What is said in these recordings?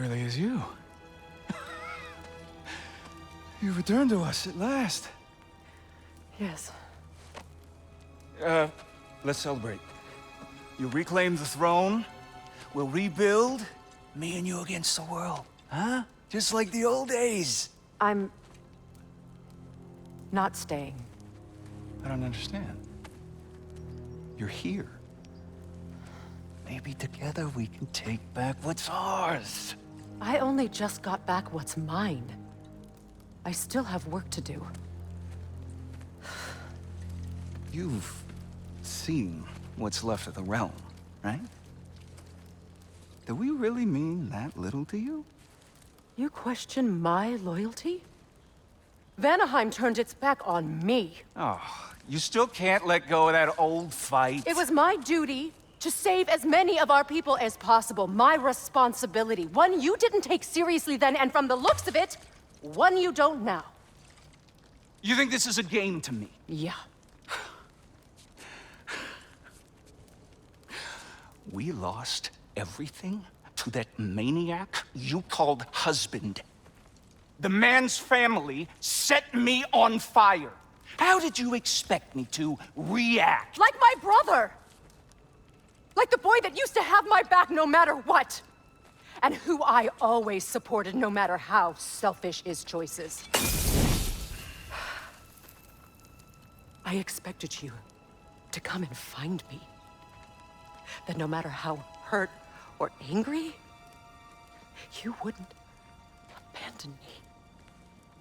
really is you. You returned to us at last. Yes. Let's celebrate. You reclaim the throne, we'll rebuild, me and you against the world. Huh? Just like the old days. I'm... not staying. I don't understand. You're here. Maybe together we can take back what's ours. I only just got back what's mine. I still have work to do. You've seen what's left of the realm, right? Do we really mean that little to you? You question my loyalty? Vanaheim turned its back on me. Oh, you still can't let go of that old fight? It was my duty to save as many of our people as possible. My responsibility. One you didn't take seriously then, and from the looks of it, one you don't now. You think this is a game to me? Yeah. We lost everything to that maniac you called husband. The man's family set me on fire. How did you expect me to react? Like my brother! Like the boy that used to have my back no matter what! And who I always supported no matter how selfish his choices. I expected you to come and find me. That no matter how hurt or angry, you wouldn't abandon me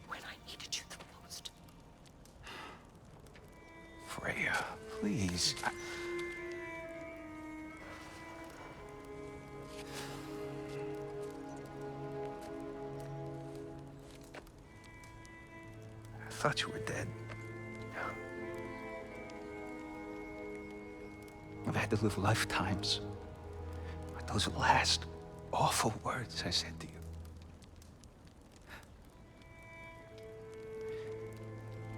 when I needed you the most. Freya, please. I thought you were dead. I've had to live lifetimes with those last awful words I said to you.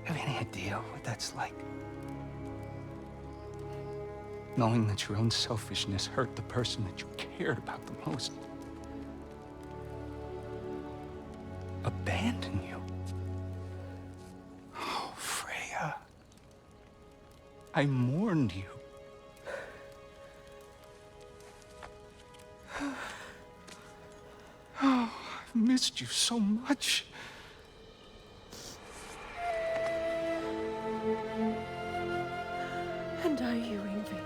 Have any idea what that's like? Knowing that your own selfishness hurt the person that you cared about the most. Abandon you. Oh, Freya. I mourned you. Oh, I've missed you so much. And I you, Yngvi.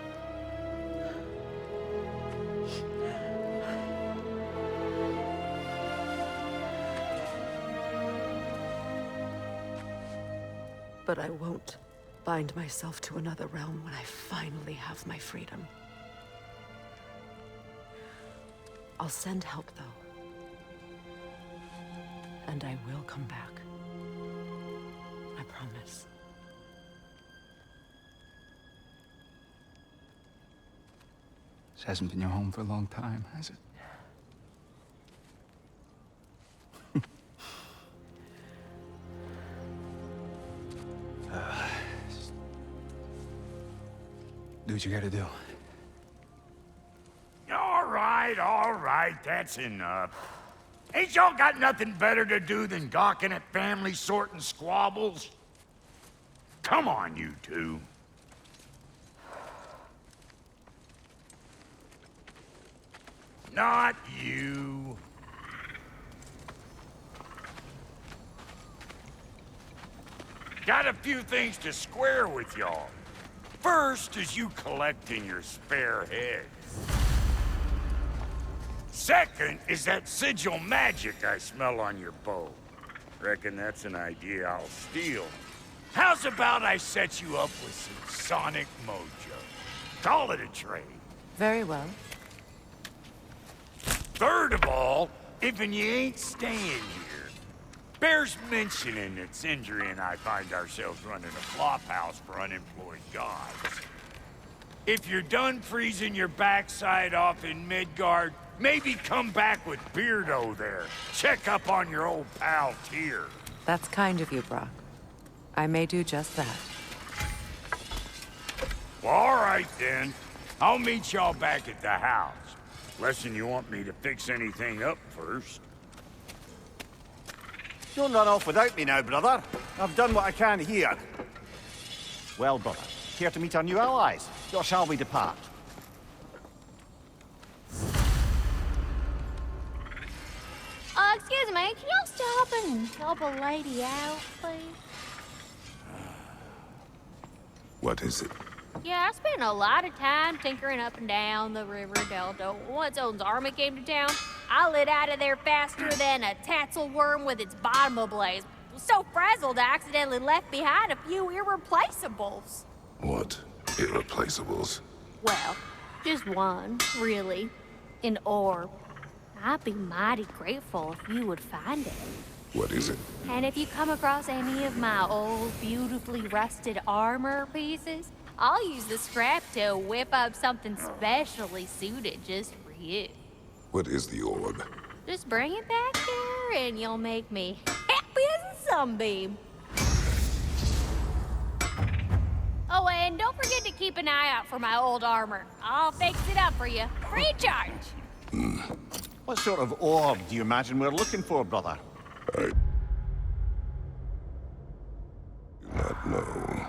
But I won't bind myself to another realm when I finally have my freedom. I'll send help, though. And I will come back. I promise. This hasn't been your home for a long time, has it? Do what you gotta do. All right, that's enough. Ain't y'all got nothing better to do than gawking at family sorting squabbles? Come on, you two. Not you. Got a few things to square with y'all. First is you collecting your spare heads. Second is that sigil magic I smell on your bow. Reckon that's an idea I'll steal. How's about I set you up with some sonic mojo? Call it a trade. Very well. Third of all, if you ain't staying here, bears mentioning that Sindri and I find ourselves running a flophouse for unemployed gods. If you're done freezing your backside off in Midgard, maybe come back with Beardo there. Check up on your old pal Tyr. That's kind of you, Brock. I may do just that. Well, all right then. I'll meet y'all back at the house. Lesson you want me to fix anything up first. Don't run off without me now, brother. I've done what I can here. Well, brother, care to meet our new allies? Or shall we depart? Excuse me, can y'all stop and help a lady out, please? What is it? Yeah, I spent a lot of time tinkering up and down the river delta. Once Odin's army came to town, I lit out of there faster than a tassel worm with its bottom ablaze. So frazzled, I accidentally left behind a few irreplaceables. What? Irreplaceables? Well, just one, really. An orb. I'd be mighty grateful if you would find it. What is it? And if you come across any of my old, beautifully rusted armor pieces, I'll use the scrap to whip up something specially suited just for you. What is the orb? Just bring it back here and you'll make me happy as a sunbeam. Oh, and don't forget to keep an eye out for my old armor. I'll fix it up for you, free of charge. What sort of orb do you imagine we're looking for, brother? I do not know.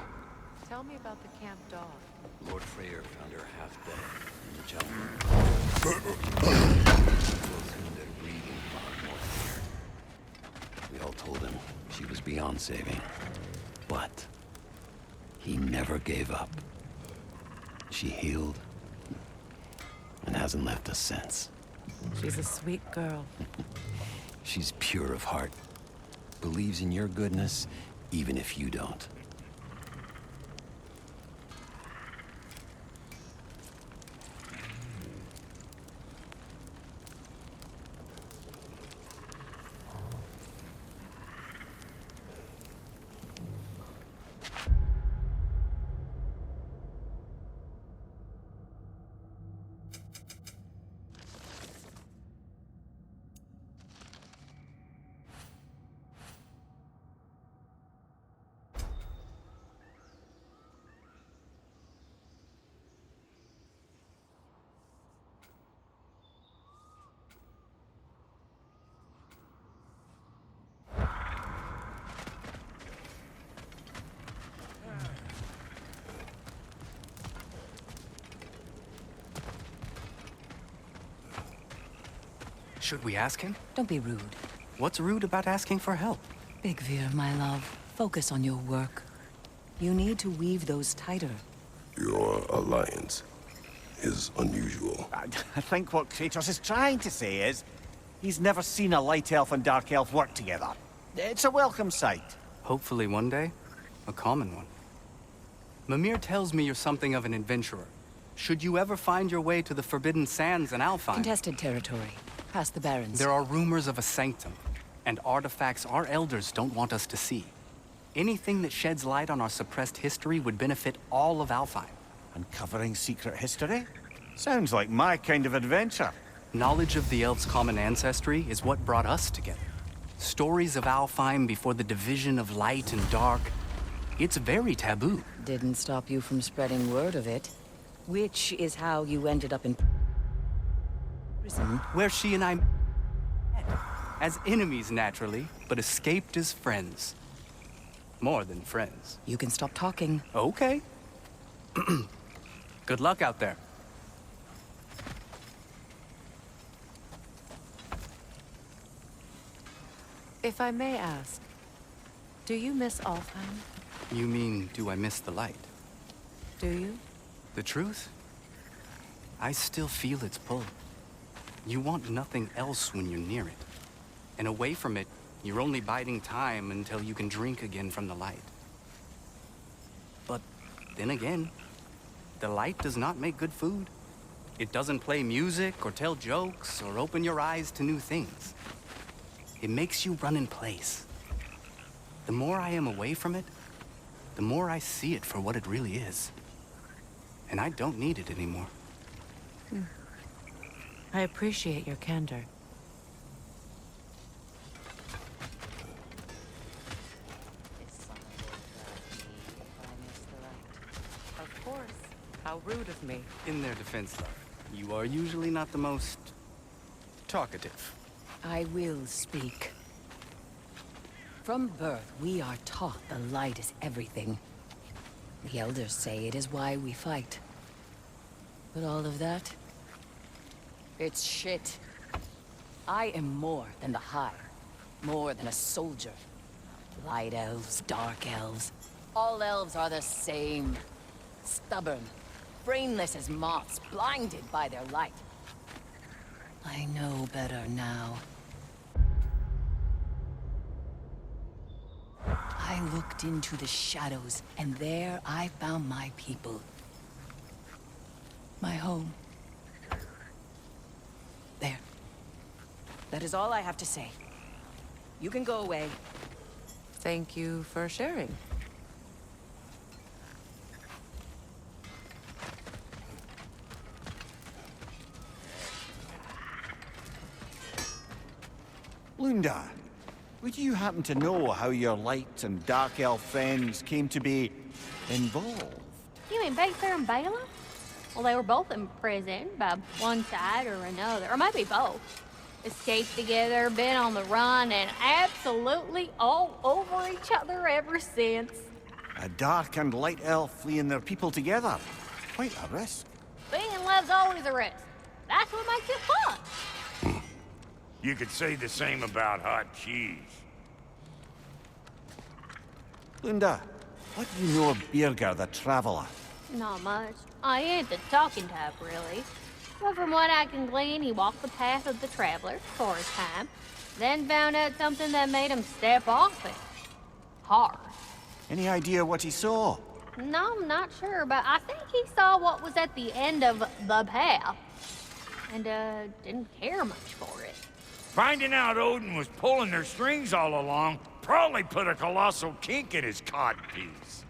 Tell me about the camp dog. Lord Freyr found her half dead in the jungle. Close in their breathing far more here. We all told him she was beyond saving. But he never gave up. She healed and hasn't left us since. She's a sweet girl. She's pure of heart. Believes in your goodness, even if you don't. Should we ask him? Don't be rude. What's rude about asking for help? Big Veer, my love. Focus on your work. You need to weave those tighter. Your alliance is unusual. I think what Kratos is trying to say is, he's never seen a light elf and dark elf work together. It's a welcome sight. Hopefully one day, a common one. Mimir tells me you're something of an adventurer. Should you ever find your way to the Forbidden Sands in Alfheim... Contested territory. Past the Barrens. There are rumors of a sanctum, and artifacts our elders don't want us to see. Anything that sheds light on our suppressed history would benefit all of Alfheim. Uncovering secret history? Sounds like my kind of adventure. Knowledge of the elves' common ancestry is what brought us together. Stories of Alfheim before the division of light and dark. It's very taboo. Didn't stop you from spreading word of it. Which is how you ended up in prison. Where she and I met. As enemies, naturally, but escaped as friends. More than friends. You can stop talking. Okay. Good luck out there. If I may ask, do you miss Alfheim? You mean, do I miss the light? Do you? The truth? I still feel its pull. You want nothing else when you're near it. And away from it, you're only biding time until you can drink again from the light. But then again, the light does not make good food. It doesn't play music or tell jokes or open your eyes to new things. It makes you run in place. The more I am away from it, the more I see it for what it really is. And I don't need it anymore. I appreciate your candor. Of course. How rude of me. In their defense, love, You are usually not the most talkative. I will speak. From birth, we are taught the light is everything. The elders say it is why we fight. But all of that, it's shit. I am more than the Hive, more than a soldier. Light elves, dark elves, all elves are the same. Stubborn, brainless as moths, blinded by their light. I know better now. I looked into the shadows, and there I found my people. My home. There. That is all I have to say. You can go away. Thank you for sharing. Lunda, would you happen to know how your light and dark elf friends came to be involved? You mean Baker and Bela? Well, they were both imprisoned by one side or another, or maybe both. Escaped together, been on the run, and absolutely all over each other ever since. A dark and light elf fleeing their people together. Quite a risk. Being in love's always a risk. That's what makes it fun. You could say the same about hot cheese. Lunda, what do you know of Birger the Traveler? Not much. I ain't the talking type, really. But from what I can glean, he walked the path of the traveler for his time, then found out something that made him step off it. Hard. Any idea what he saw? No, I'm not sure, but I think he saw what was at the end of the path. And, didn't care much for it. Finding out Odin was pulling their strings all along probably put a colossal kink in his codpiece.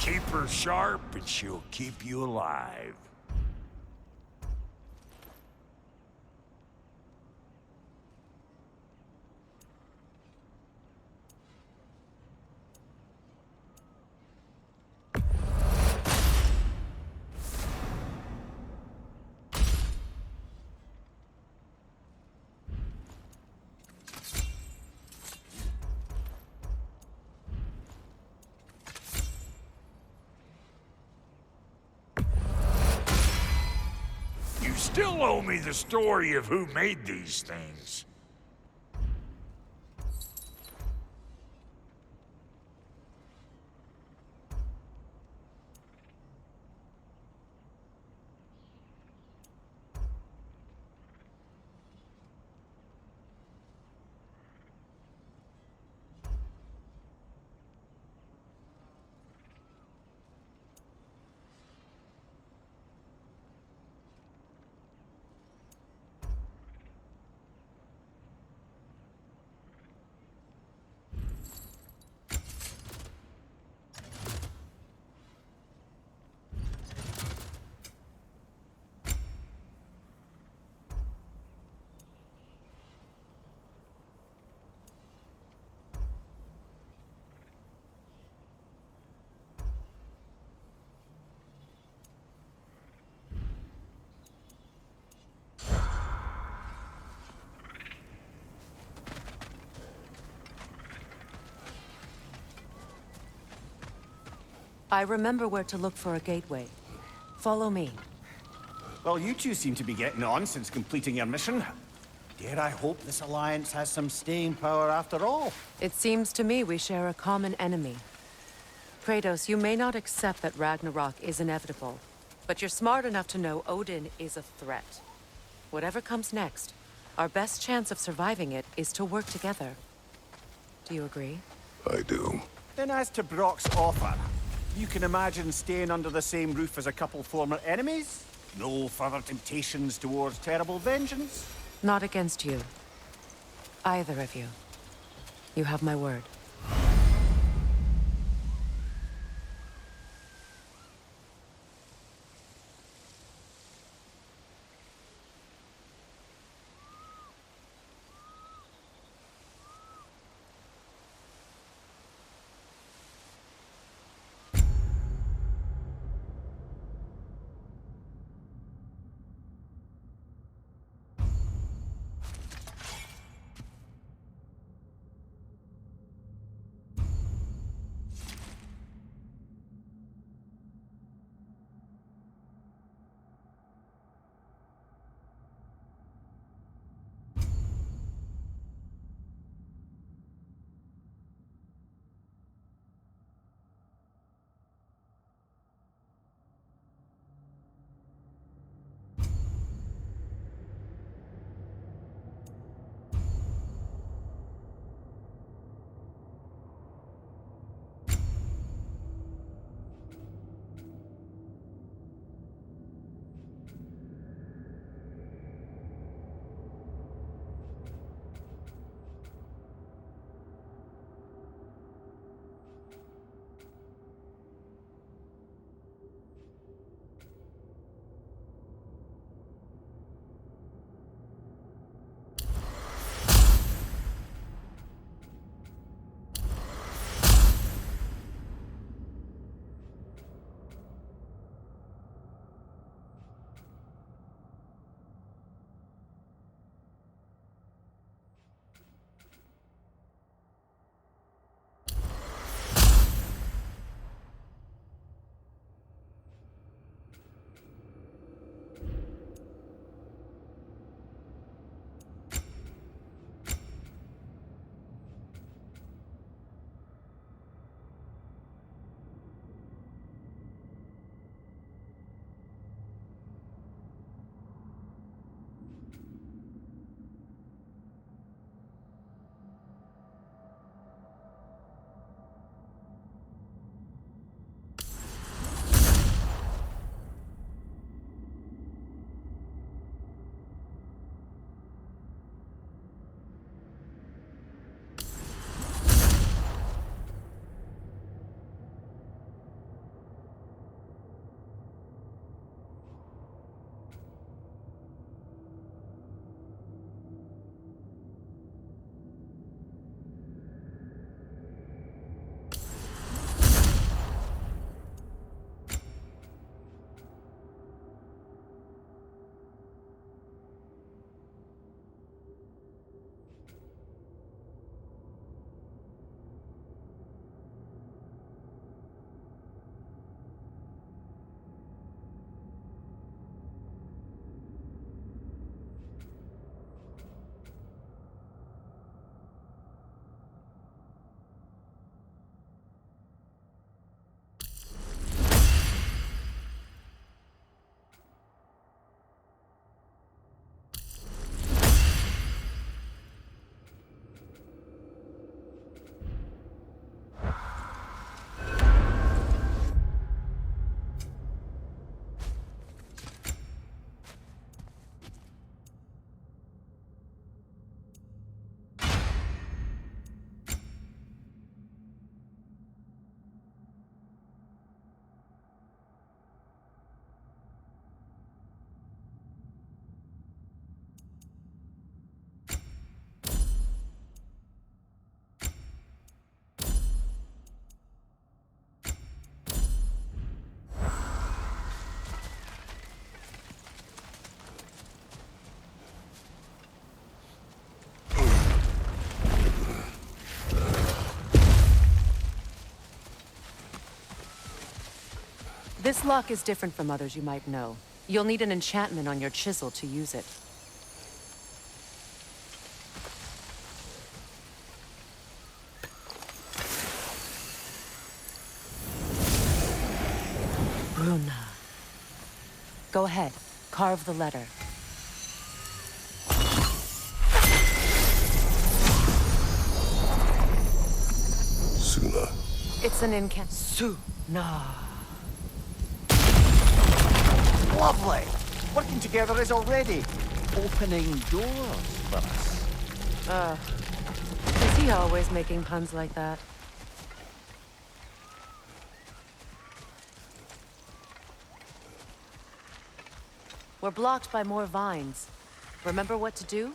Keep her sharp and she'll keep you alive. Still owe me the story of who made these things. I remember where to look for a gateway. Follow me. Well, you two seem to be getting on since completing your mission. Dare I hope this alliance has some staying power after all? It seems to me we share a common enemy. Kratos, you may not accept that Ragnarok is inevitable, but you're smart enough to know Odin is a threat. Whatever comes next, our best chance of surviving it is to work together. Do you agree? I do. Then as to Brock's offer, you can imagine staying under the same roof as a couple former enemies? No further temptations towards terrible vengeance? Not against you. Either of you. You have my word. This lock is different from others you might know. You'll need an enchantment on your chisel to use it. Bruna. Go ahead, carve the letter. It's an Suna. Lovely! Working together is already opening doors for us. Is he always making puns like that? We're blocked by more vines. Remember what to do?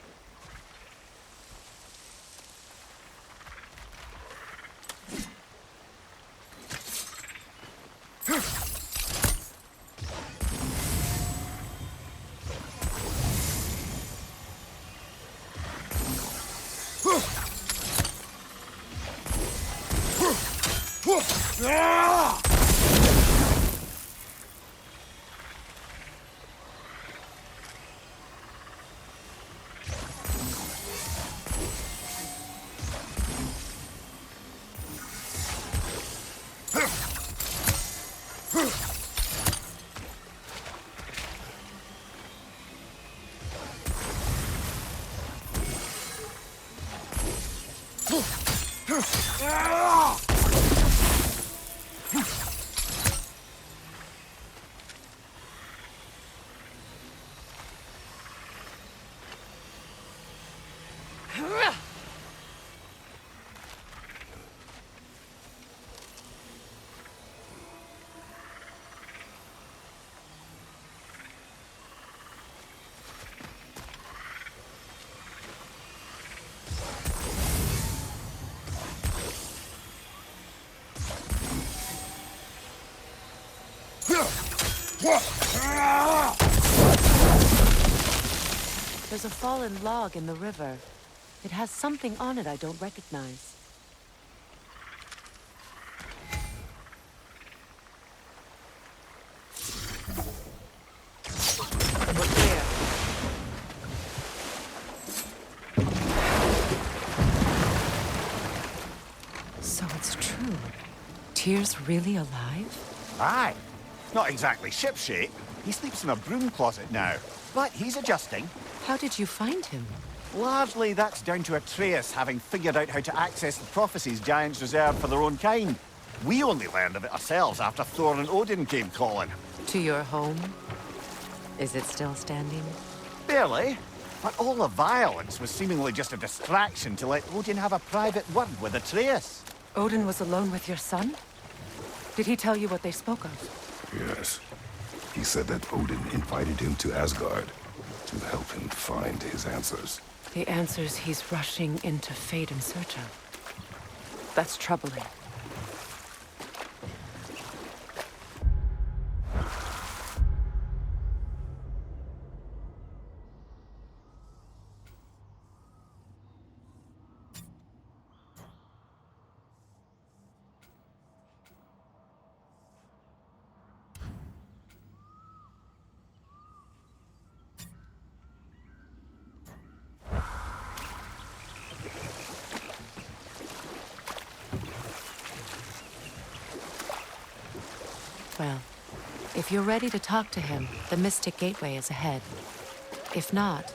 There's a fallen log in the river. It has something on it I don't recognize. We're clear. So it's true. Tyr's really alive? Aye. Not exactly shipshape. He sleeps in a broom closet now. But he's adjusting. How did you find him? Largely, that's down to Atreus having figured out how to access the prophecies giants reserved for their own kind. We only learned of it ourselves after Thor and Odin came calling. To your home? Is it still standing? Barely. But all the violence was seemingly just a distraction to let Odin have a private word with Atreus. Odin was alone with your son? Did he tell you what they spoke of? Yes. He said that Odin invited him to Asgard to help him find his answers. The answers he's rushing into fate in search of. That's troubling. Well, if you're ready to talk to him, the Mystic Gateway is ahead. If not,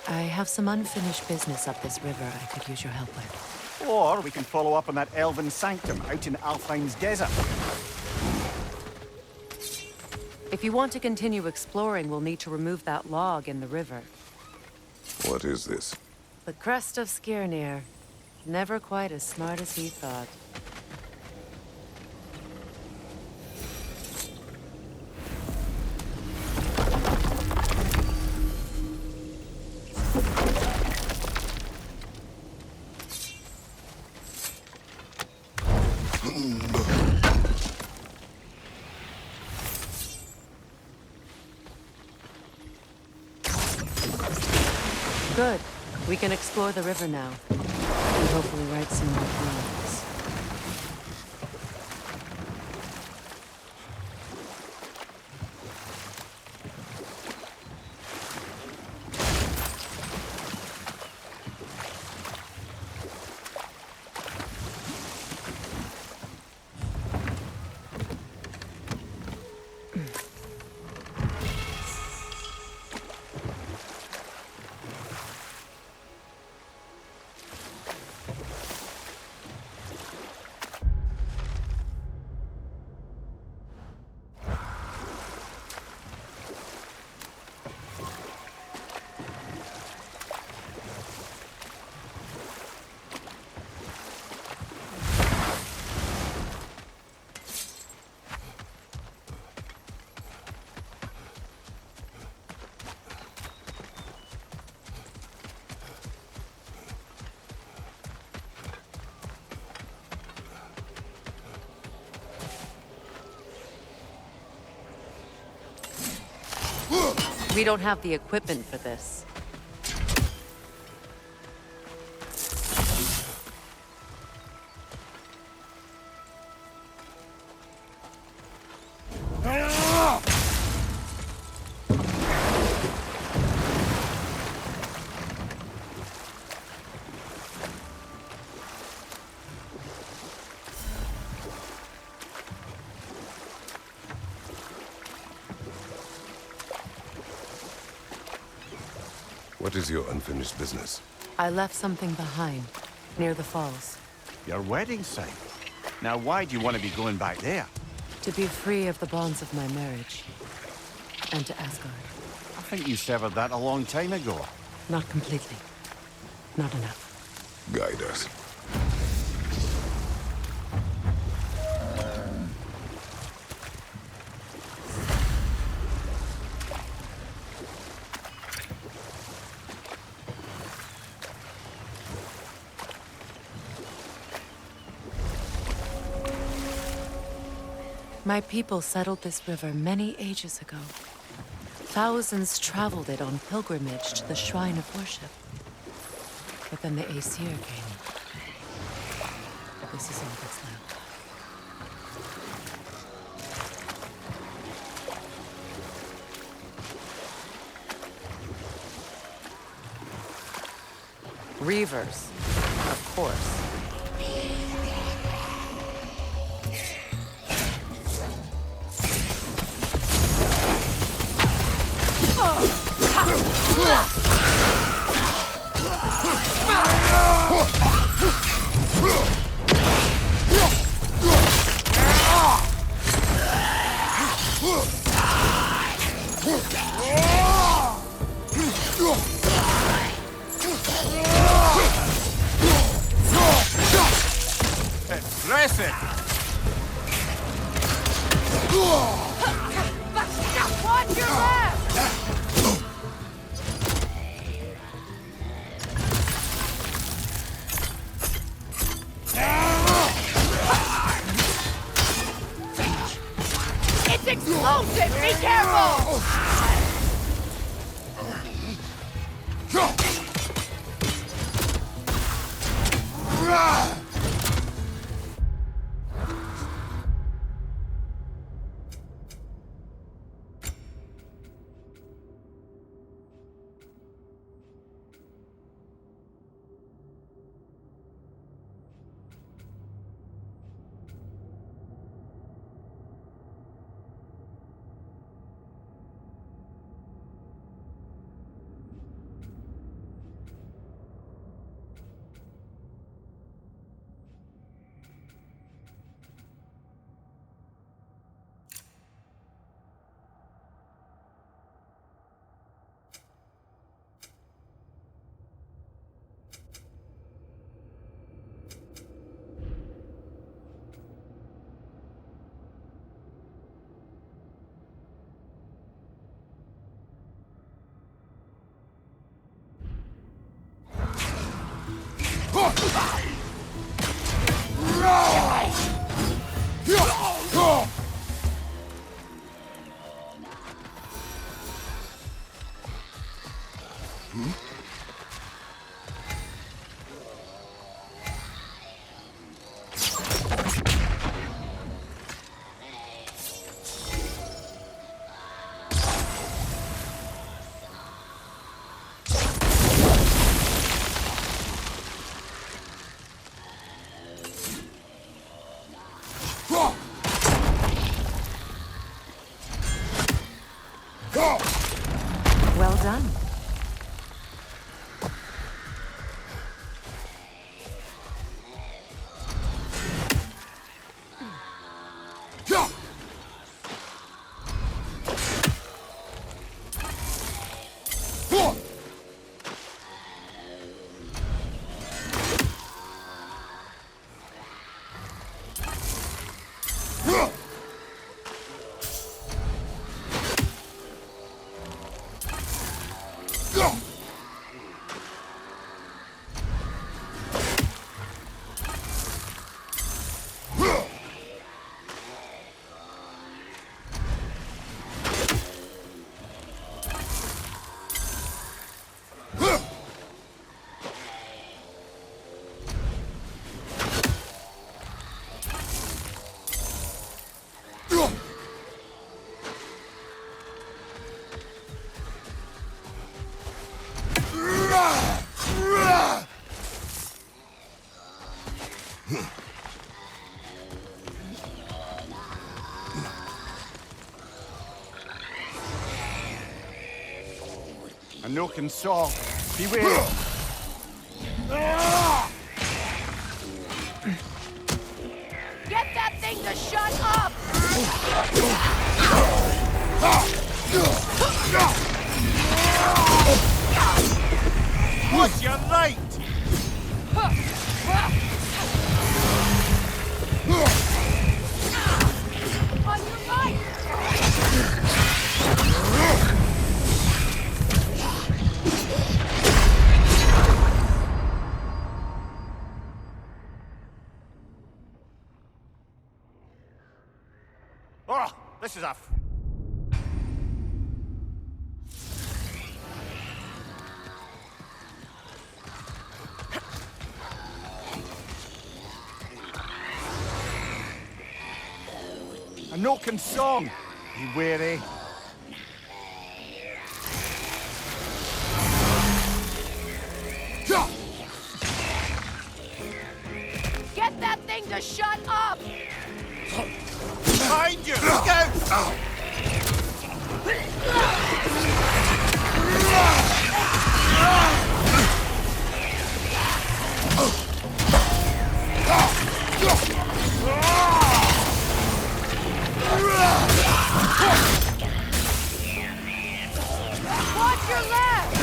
I have some unfinished business up this river I could use your help with. Or we can follow up on that elven sanctum out in Alfheim's desert. If you want to continue exploring, we'll need to remove that log in the river. What is this? The crest of Skirnir. Never quite as smart as he thought. Good. We can explore the river now. And hopefully right some more blogs. We don't have the equipment for this. What is your unfinished business? I left something behind, near the falls. Your wedding site. Now, why do you want to be going back there? To be free of the bonds of my marriage. And to Asgard. I think you severed that a long time ago. Not completely. Not enough. Guide us. My people settled this river many ages ago. Thousands traveled it on pilgrimage to the shrine of worship. But then the Aesir came. This is all that's left. Reavers, of course. Impressive! Watch your left! It's explosive! Be careful! broken saw. Beware. Get that thing to shut up! What's your right? On your right! Oh, this is a... A Noken song. Be wary. Get that thing to shut up! Behind you! Look out! Watch your left!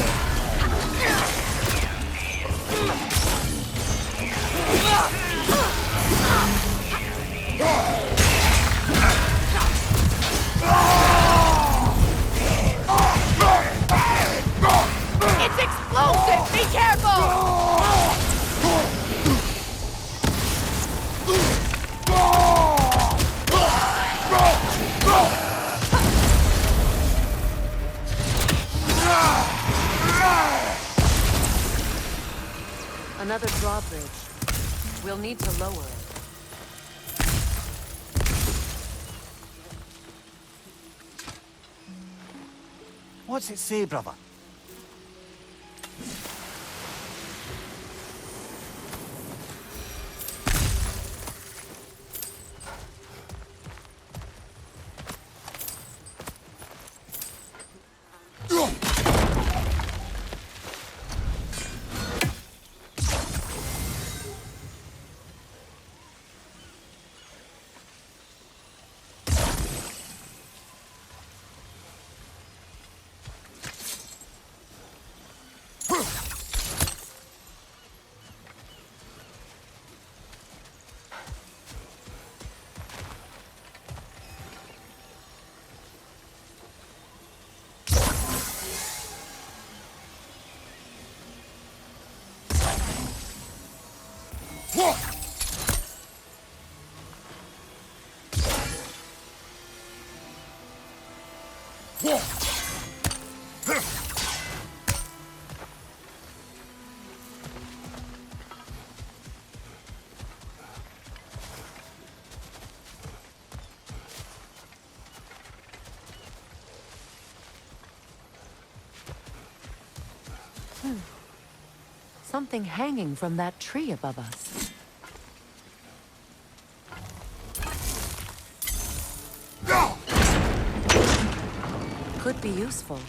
It's explosive! Be careful! Another drawbridge. We'll need to lower it. What's it say, brother? Something hanging from that tree above us. Could be useful.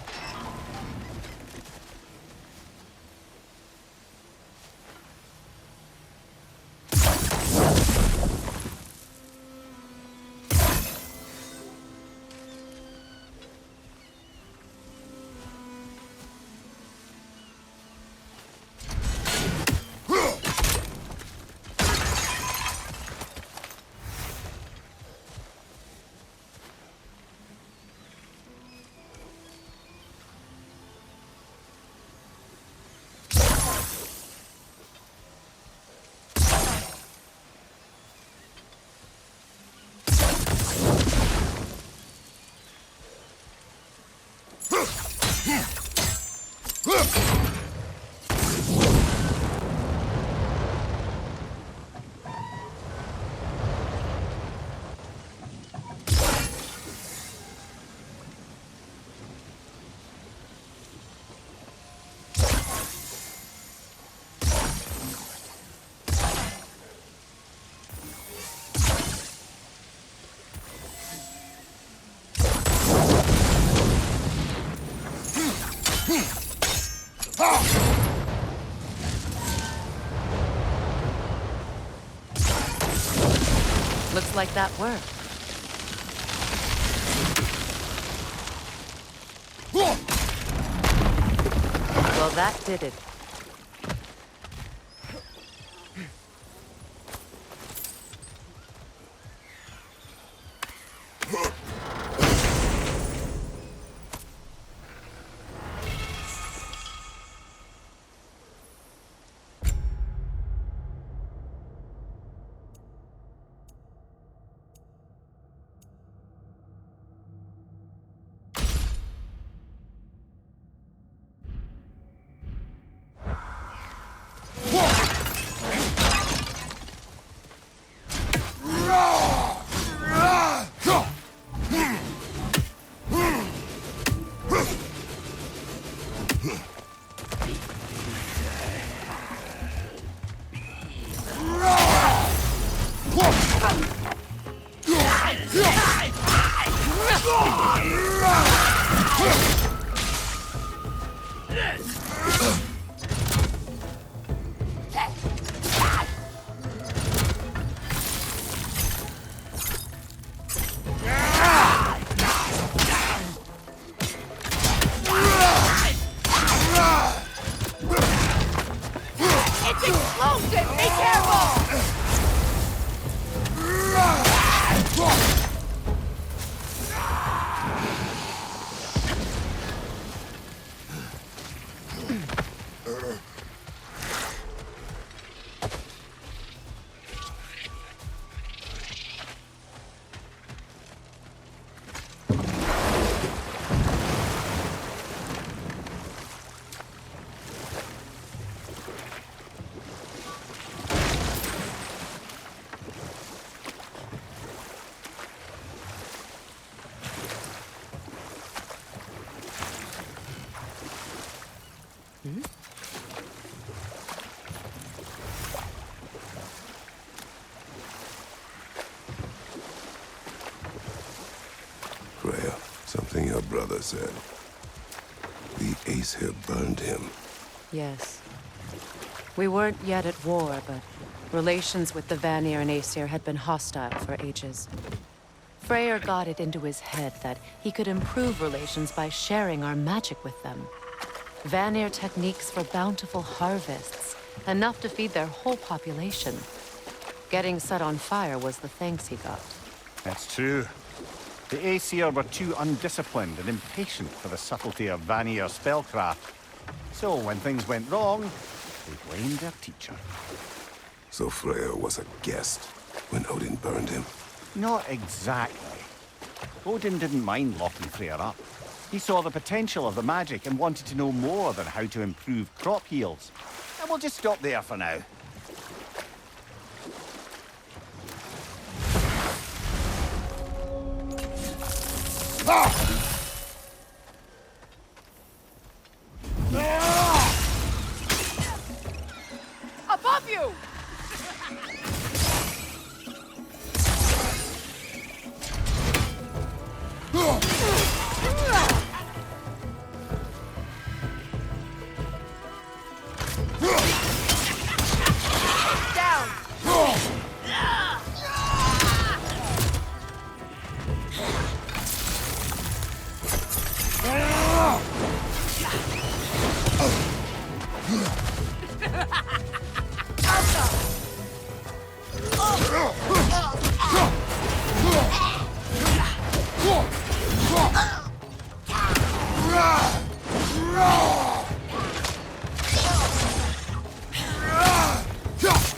Looks like that worked. Well, that did it. Freya, something your brother said. The Aesir burned him. Yes. We weren't yet at war, but relations with the Vanir and Aesir had been hostile for ages. Freyr got it into his head that he could improve relations by sharing our magic with them. Vanir techniques for bountiful harvests, enough to feed their whole population. Getting set on fire was the thanks he got. That's true. The Aesir were too undisciplined and impatient for the subtlety of Vanir spellcraft. So when things went wrong, they blamed their teacher. So Freya was a guest when Odin burned him. Not exactly. Odin didn't mind locking Freya up. He saw the potential of the magic and wanted to know more than how to improve crop yields. And we'll just stop there for now. Above you!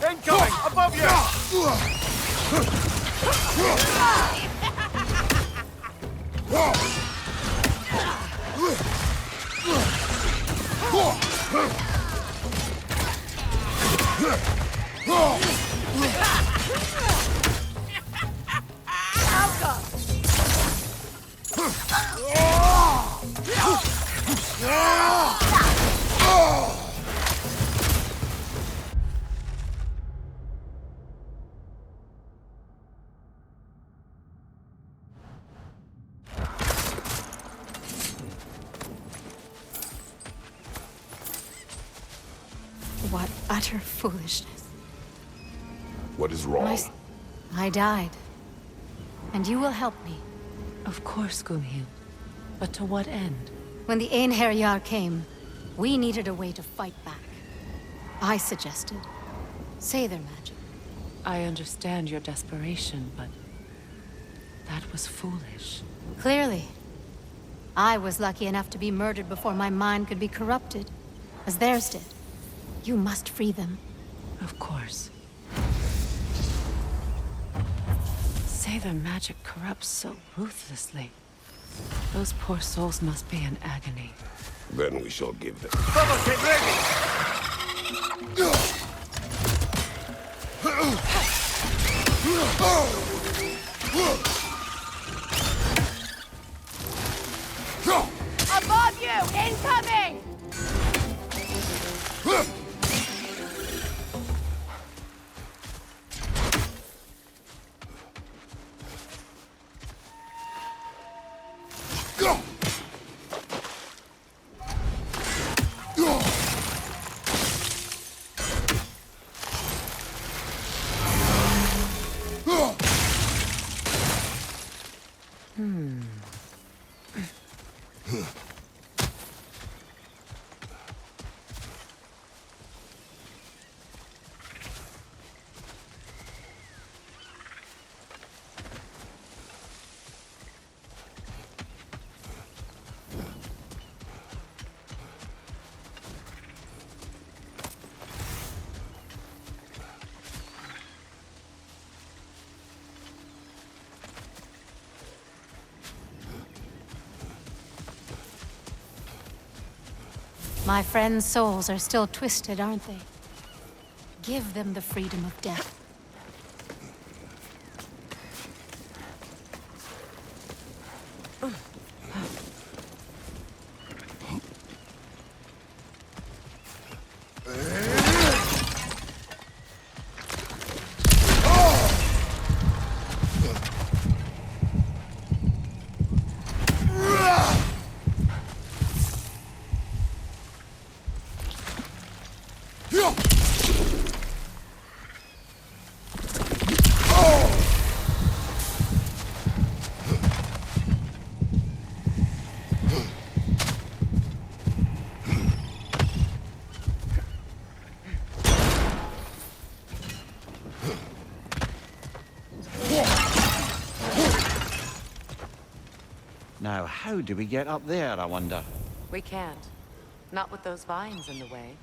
Incoming! Above What utter foolishness. What is wrong? I died. And you will help me. Of course, Gunhild. But to what end? When the Einherjar came, we needed a way to fight back. I suggested Seidr magic. I understand your desperation, but that was foolish. Clearly. I was lucky enough to be murdered before my mind could be corrupted, as theirs did. You must free them. Of course. Seidr magic corrupts so ruthlessly. Those poor souls must be in agony. Then we shall give them. Vamos, get ready! Above you! Incoming! My friends' souls are still twisted, aren't they? Give them the freedom of death. Now, how do we get up there, I wonder? We can't. Not with those vines in the way.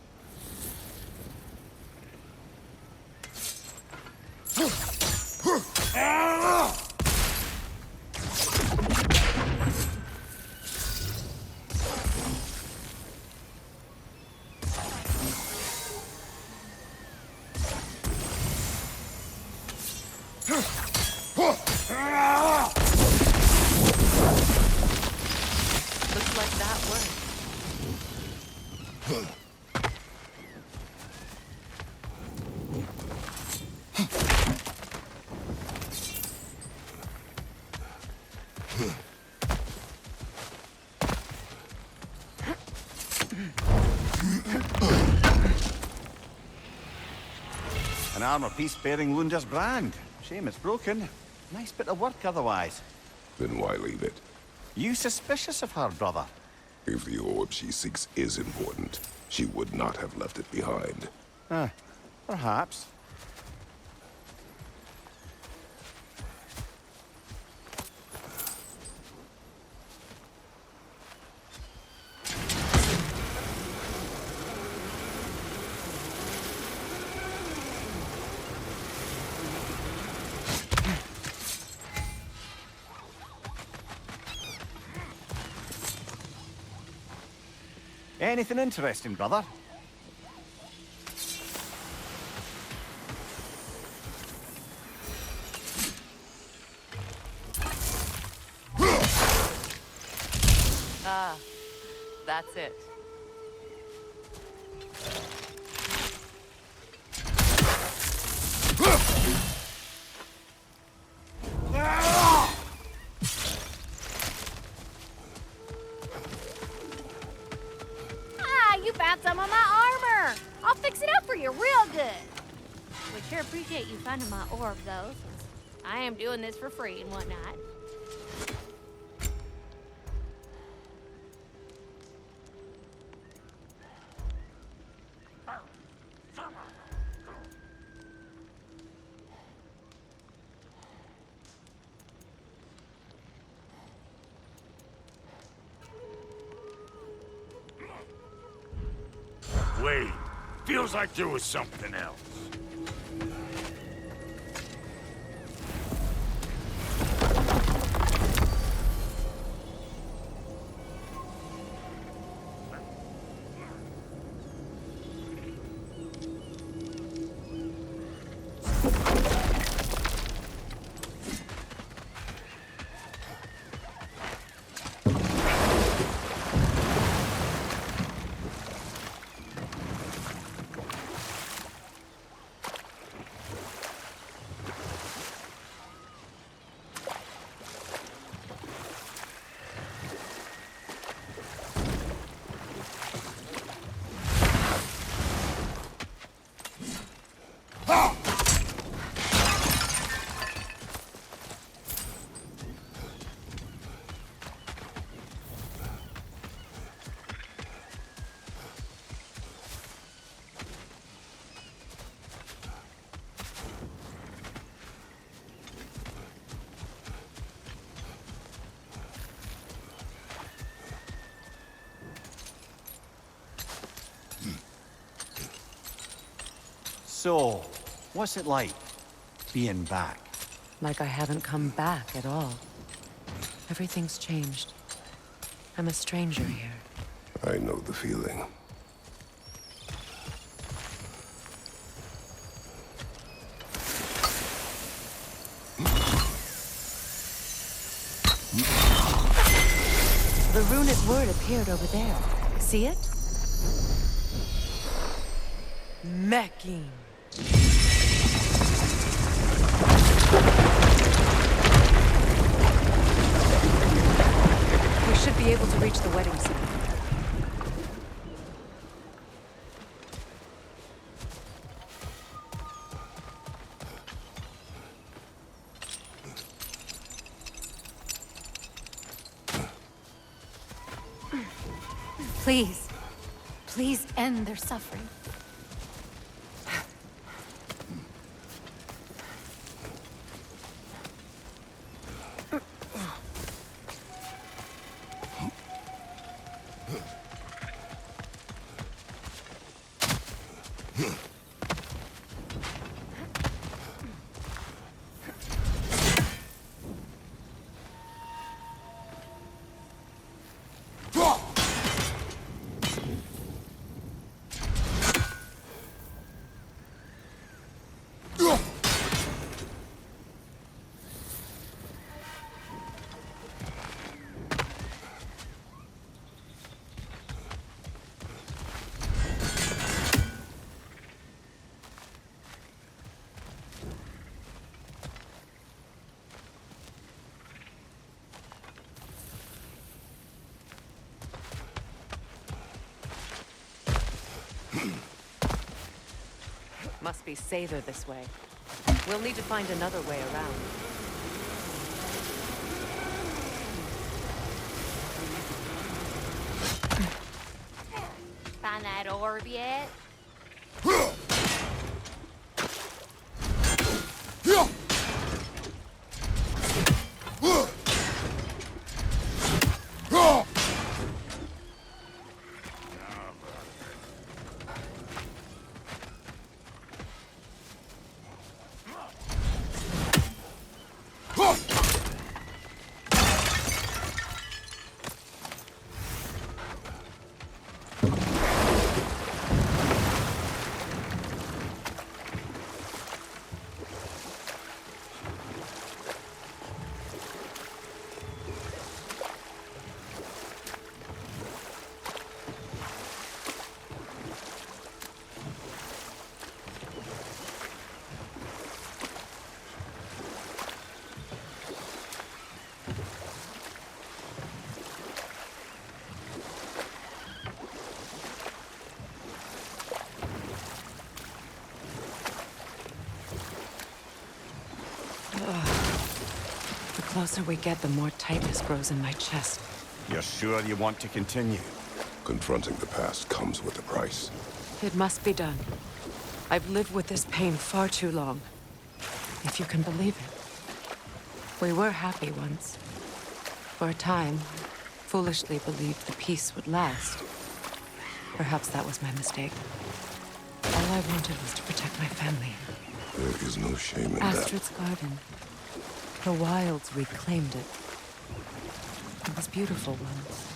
Looks like that worked. An armor piece bearing Lunda's brand. Shame it's broken. Nice bit of work otherwise. Then why leave it? You suspicious of her, brother? If the orb she seeks is important, she would not have left it behind. Perhaps. Anything interesting, brother? Ah, that's it. Ah, you found some of my armor! I'll fix it up for you real good. We sure appreciate you finding my orb, though, since I am doing this for free and whatnot. Wait, feels like there was something else. So, what's it like, being back? Like I haven't come back at all. Everything's changed. I'm a stranger here. I know the feeling. The runic word appeared over there. See it? Mecking. We should be able to reach the wedding center. Please. Please end their suffering. Must be safer this way. We'll need to find another way around. Find that orb yet? closer we get, the more tightness grows in my chest. You're sure you want to continue? Confronting the past comes with a price. It must be done. I've lived with this pain far too long. If you can believe it. We were happy once. For a time, foolishly believed the peace would last. Perhaps that was my mistake. All I wanted was to protect my family. There is no shame in that. Astrid's garden. The wilds reclaimed it. It was beautiful once.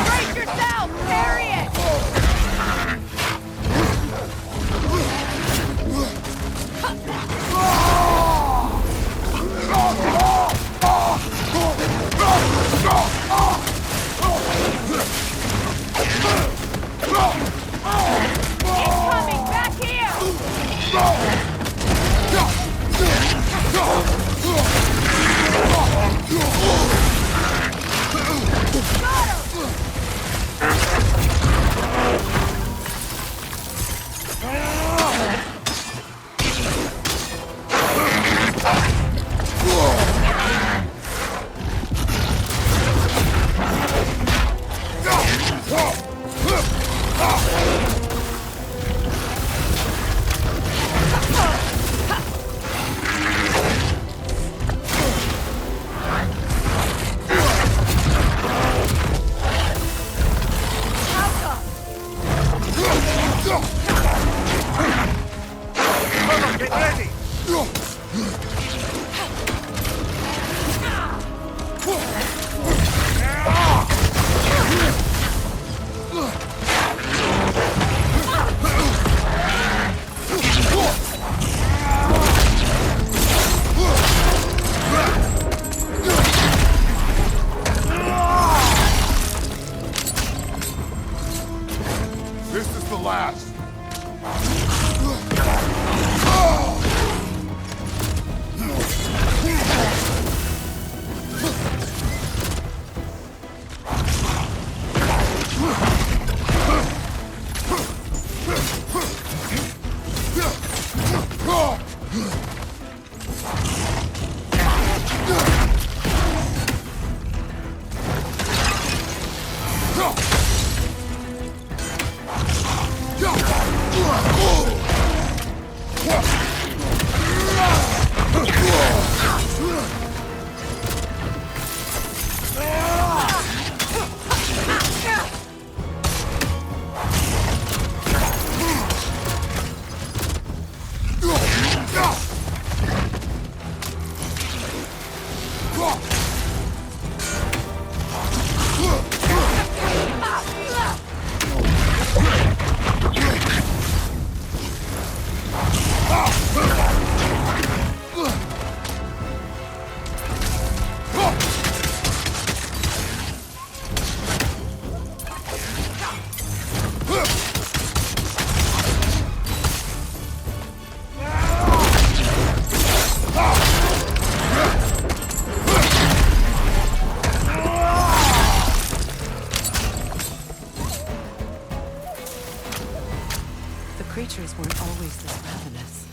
Brace yourself! Parry it! Incoming! Back here! Get ready! This is the last. Creatures weren't always this ravenous.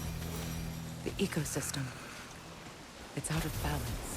The ecosystem, it's out of balance.